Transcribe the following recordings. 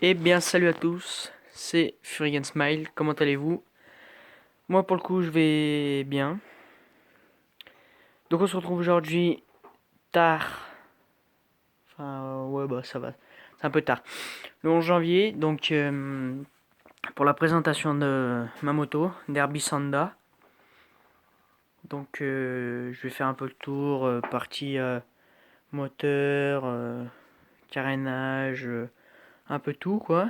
Eh bien, salut à tous, c'est Furigan Smile, comment allez-vous? Moi, pour le coup, je vais bien. Donc, on se retrouve aujourd'hui tard. Enfin, ouais, bah, ça va. C'est un peu tard. Le 11 janvier, donc, pour la présentation de ma moto, Derby Sanda. Donc, je vais faire un peu le tour, partie moteur, carénage, un peu tout, quoi.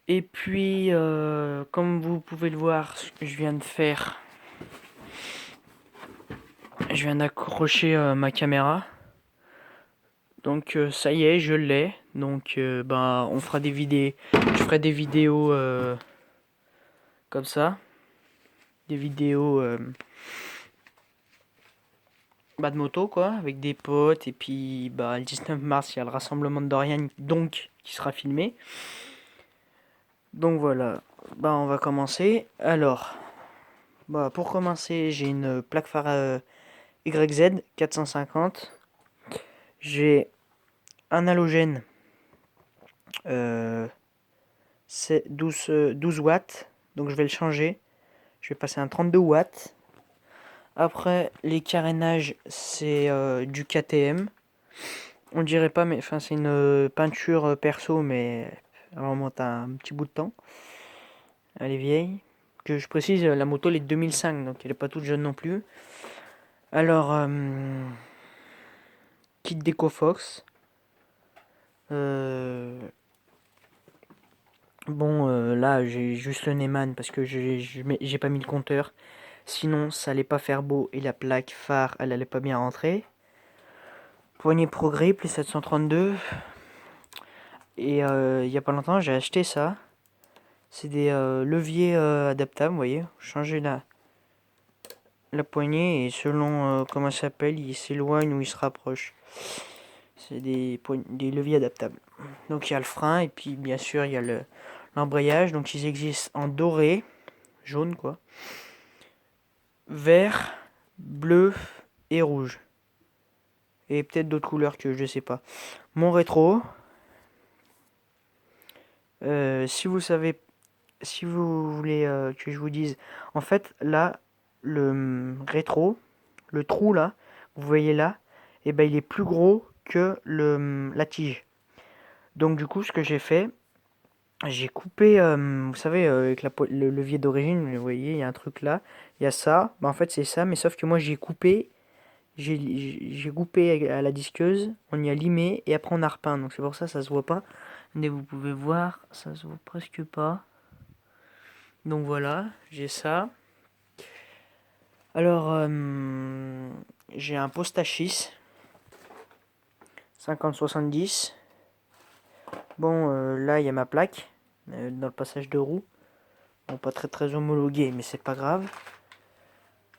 Et puis, comme vous pouvez le voir, je viens d'accrocher ma caméra. Donc ça y est, je l'ai. Donc bah on fera des vidéos, je ferai des vidéos comme ça, des vidéos bah, de moto quoi, avec des potes et puis bah le 19 mars il y a le rassemblement de Dorian donc qui sera filmé. Donc voilà, bah on va commencer. Alors, bah pour commencer, j'ai une plaque phare YZ 450. J'ai un halogène euh, c'est 12 watts, donc je vais le changer. Je vais passer à un 32 watts. Après, les carénages, c'est du KTM. On dirait pas, mais enfin, c'est une peinture perso, mais elle remonte à un petit bout de temps. Elle est vieille. Que je précise, la moto elle est de 2005, donc elle est pas toute jeune non plus. Alors, kit d'EcoFox. Euh, bon, là, j'ai juste le Neyman parce que j'ai pas mis le compteur. Sinon, ça allait pas faire beau et la plaque phare, elle allait pas bien rentrer. Poignée progrès, plus 732. Et il y a pas longtemps, j'ai acheté ça. C'est des leviers adaptables, vous voyez. Changer la poignée et selon comment ça s'appelle, il s'éloigne ou il se rapproche. C'est des leviers adaptables. Donc il y a le frein et puis bien sûr il y a l'embrayage. Donc ils existent en doré, jaune quoi, vert, bleu et rouge. Et peut-être d'autres couleurs que je sais pas. Mon rétro, si vous savez, si vous voulez que je vous dise, en fait là, le rétro, le trou là, vous voyez là, et ben il est plus gros que la tige. Donc du coup, ce que j'ai fait, j'ai coupé, vous savez, avec le levier d'origine, vous voyez, il y a un truc là, il y a ça, ben, en fait c'est ça, mais sauf que moi j'ai coupé, j'ai coupé à la disqueuse, on y a limé et après on a repeint, donc c'est pour ça ça se voit pas. Mais vous pouvez voir, ça se voit presque pas. Donc voilà, j'ai ça. Alors, j'ai un Postachis 50-70. Bon, là, il y a ma plaque dans le passage de roue. Bon, pas très très homologué, mais c'est pas grave.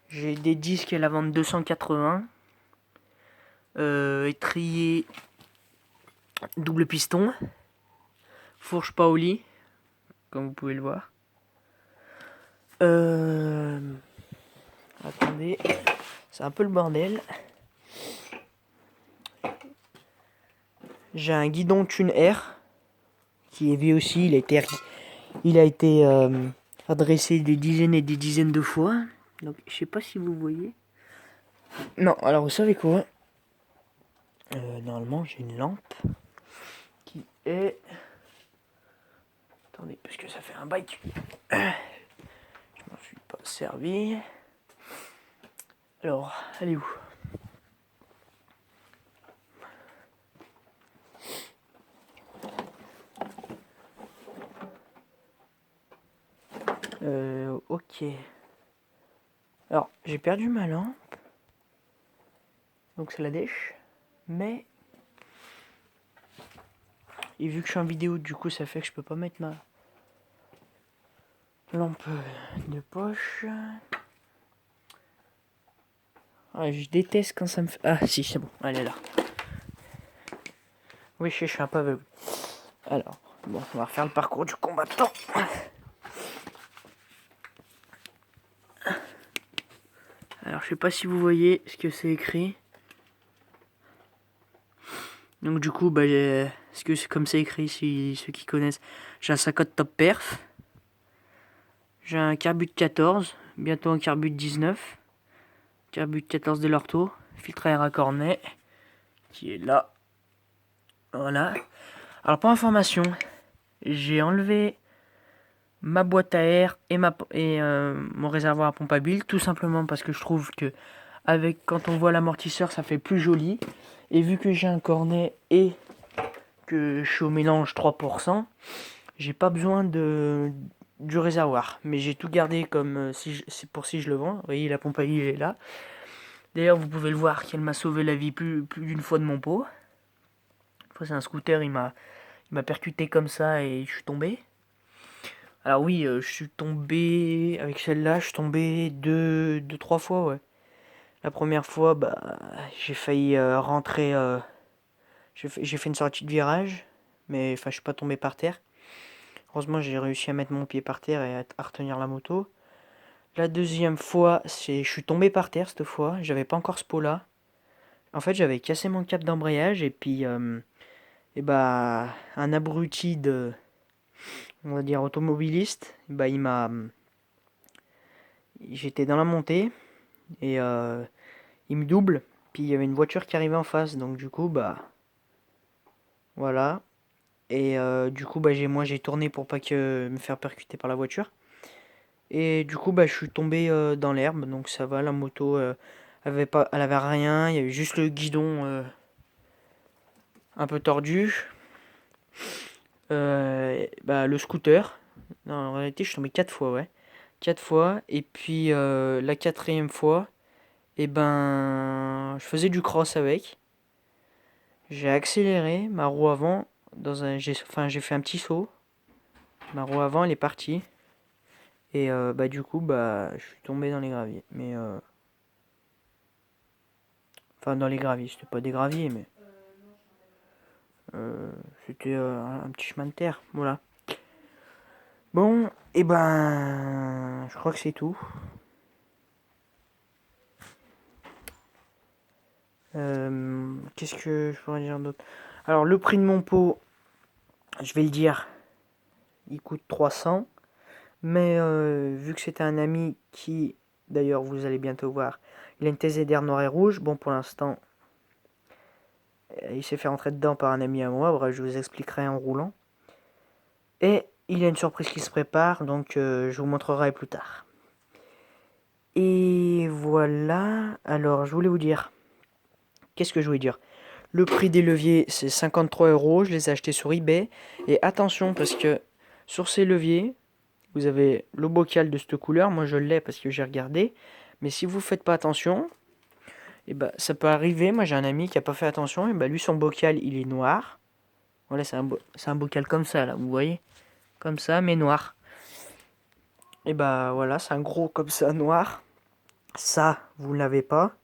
J'ai des disques à la vente 280. Étrier double piston. Fourche Paoli, comme vous pouvez le voir. Attendez, c'est un peu le bordel. J'ai un guidon Thune R qui est vieux aussi. Il a été adressé des dizaines et des dizaines de fois. Donc, je sais pas si vous voyez. Non, alors vous savez quoi? Normalement, j'ai une lampe qui est. Attendez, parce que ça fait un bail que je m'en suis pas servi. Alors, elle est où? Ok. Alors, j'ai perdu ma lampe. Donc, c'est la dèche. Mais. Et vu que je suis en vidéo, du coup, ça fait que je peux pas mettre ma lampe de poche. Ah, je déteste quand ça me fait. Ah, si, c'est bon. Elle est là. Oui, je suis un peu aveugle. Alors, bon, on va refaire le parcours du combattant. Alors, je sais pas si vous voyez ce que c'est écrit. Donc du coup, est-ce que c'est comme c'est écrit, si ceux qui connaissent, j'ai un 50 top perf. J'ai un carbut 14, bientôt un carbut 19. Carbut 14 de l'ortho, filtre à air à cornet, qui est là. Voilà. Alors pour information, j'ai enlevé ma boîte à air et mon réservoir à pompe à huile, tout simplement parce que je trouve que quand on voit l'amortisseur, ça fait plus joli. Et vu que j'ai un cornet et que je suis au mélange 3%, j'ai pas besoin du réservoir. Mais j'ai tout gardé comme c'est pour si je le vends. Vous voyez, la pompe à huile est là. D'ailleurs, vous pouvez le voir qu'elle m'a sauvé la vie plus d'une fois de mon pot. Une fois, c'est un scooter, il m'a percuté comme ça et je suis tombé. Alors oui, je suis tombé avec celle-là, je suis tombé trois fois, ouais. La première fois, j'ai failli rentrer. J'ai fait une sortie de virage, mais enfin, je suis pas tombé par terre. Heureusement, j'ai réussi à mettre mon pied par terre et à retenir la moto. La deuxième fois, je suis tombé par terre cette fois. J'avais pas encore ce pot-là. En fait, j'avais cassé mon câble d'embrayage et puis, un abruti on va dire, automobiliste. J'étais dans la montée et il me double. Puis il y avait une voiture qui arrivait en face, donc du coup, voilà. Et du coup, j'ai tourné pour pas que me faire percuter par la voiture. Et du coup, je suis tombé dans l'herbe, donc ça va. La moto, elle avait rien. Il y avait juste le guidon un peu tordu. Le scooter. Non, en réalité, je suis tombé 4 fois, ouais. 4 fois. Et puis la quatrième fois, je faisais du cross avec. J'ai accéléré ma roue avant j'ai fait un petit saut. Ma roue avant, elle est partie. Et du coup, je suis tombé dans les graviers. Mais enfin, dans les graviers, c'était pas des graviers, mais c'était un petit chemin de terre. Voilà. Bon, je crois que c'est tout. Qu'est-ce que je pourrais dire d'autre? Alors, le prix de mon pot, je vais le dire, il coûte 300. Mais vu que c'était un ami qui, d'ailleurs, vous allez bientôt voir, il a une TZR noire et rouge. Bon, pour l'instant, il s'est fait rentrer dedans par un ami à moi. Bref, je vous expliquerai en roulant. Et il y a une surprise qui se prépare, donc je vous montrerai plus tard. Et voilà. Alors, je voulais vous dire. Qu'est-ce que je voulais dire? Le prix des leviers, c'est 53 €. Je les ai achetés sur eBay. Et attention, parce que sur ces leviers, vous avez le bocal de cette couleur. Moi, je l'ai parce que j'ai regardé. Mais si vous faites pas attention, ça peut arriver. Moi, j'ai un ami qui a pas fait attention. Et lui, son bocal, il est noir. Voilà, c'est un bocal comme ça, là. Vous voyez? Comme ça, mais noir. Et voilà, c'est un gros comme ça, noir. Ça, vous ne l'avez pas.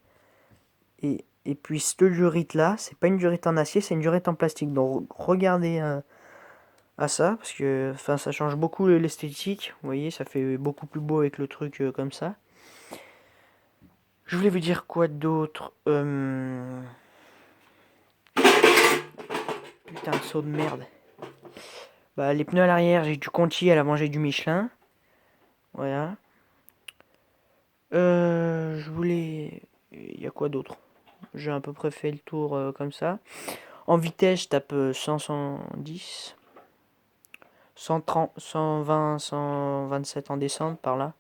Et puis, cette durite là, c'est pas une durite en acier, c'est une durite en plastique. Donc, regardez à ça, parce que ça change beaucoup l'esthétique. Vous voyez, ça fait beaucoup plus beau avec le truc comme ça. Je voulais vous dire quoi d'autre? Putain, saut de merde. Les pneus à l'arrière, j'ai du Conti, à l'avant, j'ai du Michelin. Voilà. Je voulais. Il y a quoi d'autre? J'ai à peu près fait le tour comme ça. En vitesse, je tape 100, 110. 130, 120, 127 en descente par là.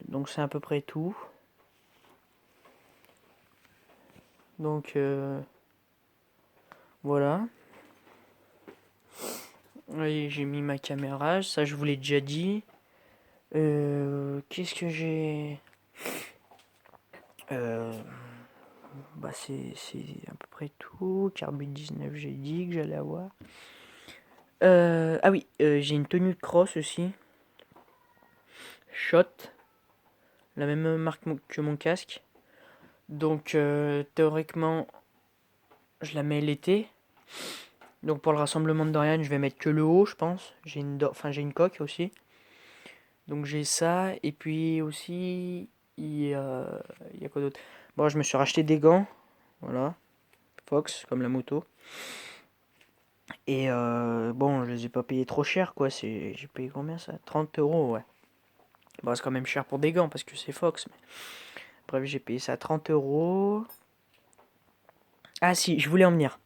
Donc c'est à peu près tout. Donc voilà. Oui, j'ai mis ma caméra, ça je vous l'ai déjà dit. Qu'est-ce que j'ai c'est à peu près tout. Carbut 19, j'ai dit que j'allais avoir. Ah oui, j'ai une tenue de cross aussi. Shot. La même marque que mon casque. Donc théoriquement, je la mets l'été. Donc pour le rassemblement de Dorian, je vais mettre que le haut, je pense. J'ai une coque aussi. Donc j'ai ça. Et puis aussi, il y a quoi d'autre? Bon, je me suis racheté des gants. Voilà, Fox, comme la moto. Et bon, je les ai pas payés trop cher, quoi. J'ai payé combien ça? 30 euros, ouais. Bon, c'est quand même cher pour des gants parce que c'est Fox. Mais... Bref, j'ai payé ça 30 euros. Ah si, je voulais en venir.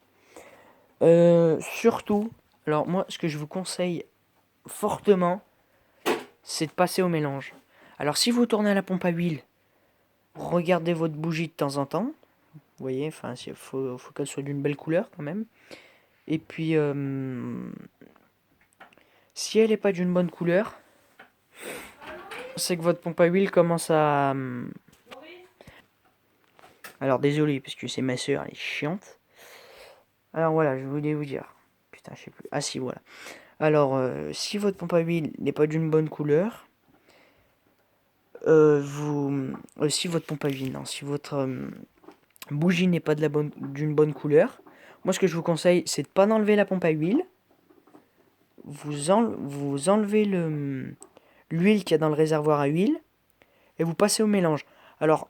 Surtout, alors moi, ce que je vous conseille fortement, c'est de passer au mélange. Alors si vous tournez à la pompe à huile, regardez votre bougie de temps en temps. Vous voyez, enfin, faut qu'elle soit d'une belle couleur quand même. Et puis, si elle n'est pas d'une bonne couleur, c'est que votre pompe à huile commence à... Alors désolé, parce que c'est ma soeur, elle est chiante. Alors voilà, je voulais vous dire. Putain, je sais plus. Ah si, voilà. Alors, si votre pompe à huile n'est pas d'une bonne couleur, si votre pompe à huile, non, si votre bougie n'est pas d'une bonne couleur, moi ce que je vous conseille, c'est de pas enlever la pompe à huile. Vous enlevez l'huile qu'il y a dans le réservoir à huile et vous passez au mélange. Alors,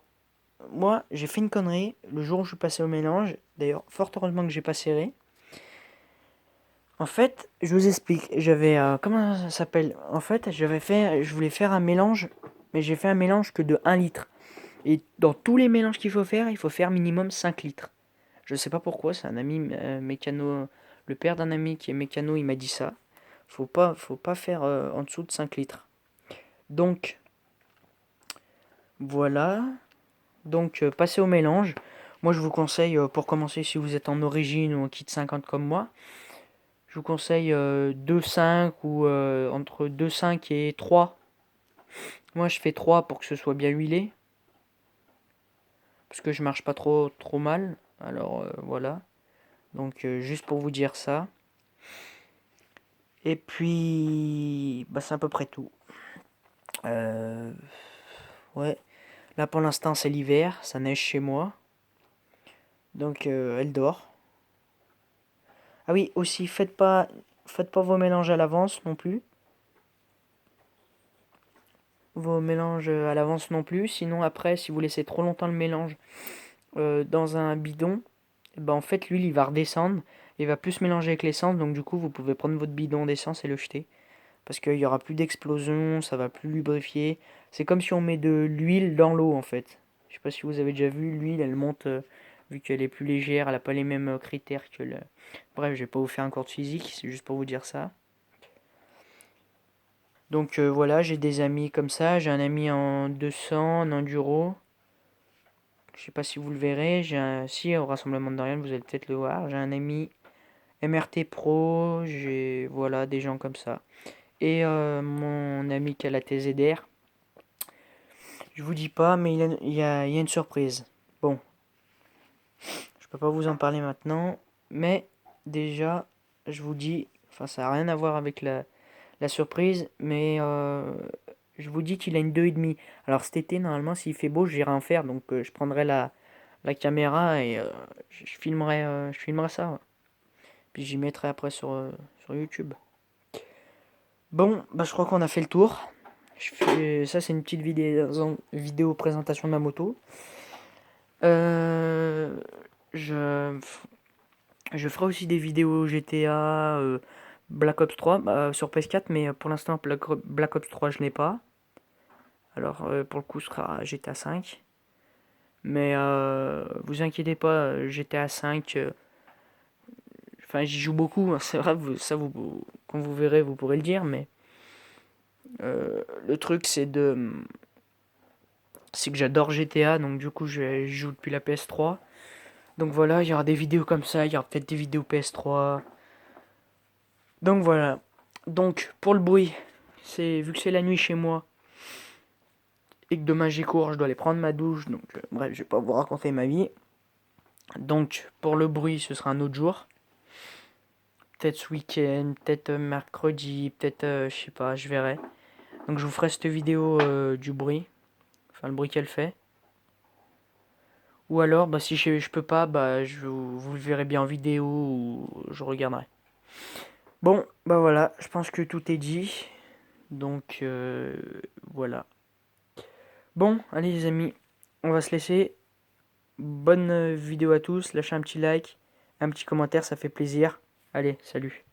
moi, j'ai fait une connerie le jour où je suis passé au mélange. D'ailleurs, fort heureusement que j'ai pas serré. En fait, je vous explique. J'avais comment ça s'appelle? En fait, je voulais faire un mélange, mais j'ai fait un mélange que de 1 litre. Et dans tous les mélanges qu'il faut faire minimum 5 litres. Je sais pas pourquoi, c'est un ami mécano, le père d'un ami qui est mécano, il m'a dit ça. Faut pas faire en dessous de 5 litres. Donc, voilà. Donc, passez au mélange. Moi, je vous conseille, pour commencer, si vous êtes en origine ou en kit 50 comme moi, je vous conseille 2,5 ou entre 2,5 et 3. Moi, je fais 3 pour que ce soit bien huilé. Parce que je marche pas trop mal. Alors, voilà. Donc, juste pour vous dire ça. Et puis, bah, c'est à peu près tout. Euh, ouais. Là, pour l'instant, c'est l'hiver. Ça neige chez moi. Donc, elle dort. Ah oui, aussi, faites pas vos mélanges à l'avance non plus. Vos mélanges à l'avance non plus. Sinon, après, si vous laissez trop longtemps le mélange dans un bidon, ben, en fait, l'huile, il va redescendre. Il va plus se mélanger avec l'essence. Donc, du coup, vous pouvez prendre votre bidon d'essence et le jeter. Parce qu'il n'y aura plus d'explosion, ça va plus lubrifier. C'est comme si on met de l'huile dans l'eau, en fait. Je sais pas si vous avez déjà vu, l'huile, elle monte, vu qu'elle est plus légère, elle n'a pas les mêmes critères que le... Bref, je vais pas vous faire un cours de physique, c'est juste pour vous dire ça. Donc voilà, j'ai des amis comme ça. J'ai un ami en 200, en enduro. Je sais pas si vous le verrez. Si, au Rassemblement de Dorian, vous allez peut-être le voir. J'ai un ami MRT Pro. J'ai, voilà, des gens comme ça. Et mon ami qui a la TZR. Je vous dis pas, mais il y a une surprise. Bon, je peux pas vous en parler maintenant. Mais déjà, je vous dis, enfin, ça n'a rien à voir avec la surprise. Mais je vous dis qu'il a une 2,5. Alors cet été, normalement, s'il fait beau, j'irai en faire. Donc je prendrai la caméra et je filmerai ça. Ouais. Puis j'y mettrai après sur YouTube. Bon, bah je crois qu'on a fait le tour. Ça, c'est une petite vidéo présentation de ma moto. Euh, je, je ferai aussi des vidéos GTA, Black Ops 3 sur PS4, mais pour l'instant, Black Ops 3, je n'ai pas. Alors, pour le coup, ce sera GTA 5. Mais vous inquiétez pas, GTA 5, enfin j'y joue beaucoup, hein, c'est vrai, quand vous verrez, vous pourrez le dire, mais le truc c'est que j'adore GTA, donc du coup je joue depuis la PS3. Donc voilà, il y aura des vidéos comme ça, il y aura peut-être des vidéos PS3. Donc voilà. Donc pour le bruit, vu que c'est la nuit chez moi et que demain j'ai cours, je dois aller prendre ma douche, donc bref, je vais pas vous raconter ma vie. Donc pour le bruit, ce sera un autre jour. Peut-être ce week-end, peut-être mercredi, peut-être, je sais pas, je verrai. Donc je vous ferai cette vidéo du bruit, enfin le bruit qu'elle fait. Ou alors, bah, si je peux pas, bah, vous le verrez bien en vidéo ou je regarderai. Bon, bah voilà, je pense que tout est dit. Donc voilà. Bon, allez les amis, on va se laisser. bonne vidéo à tous. Lâchez un petit like, un petit commentaire, ça fait plaisir. Allez, salut.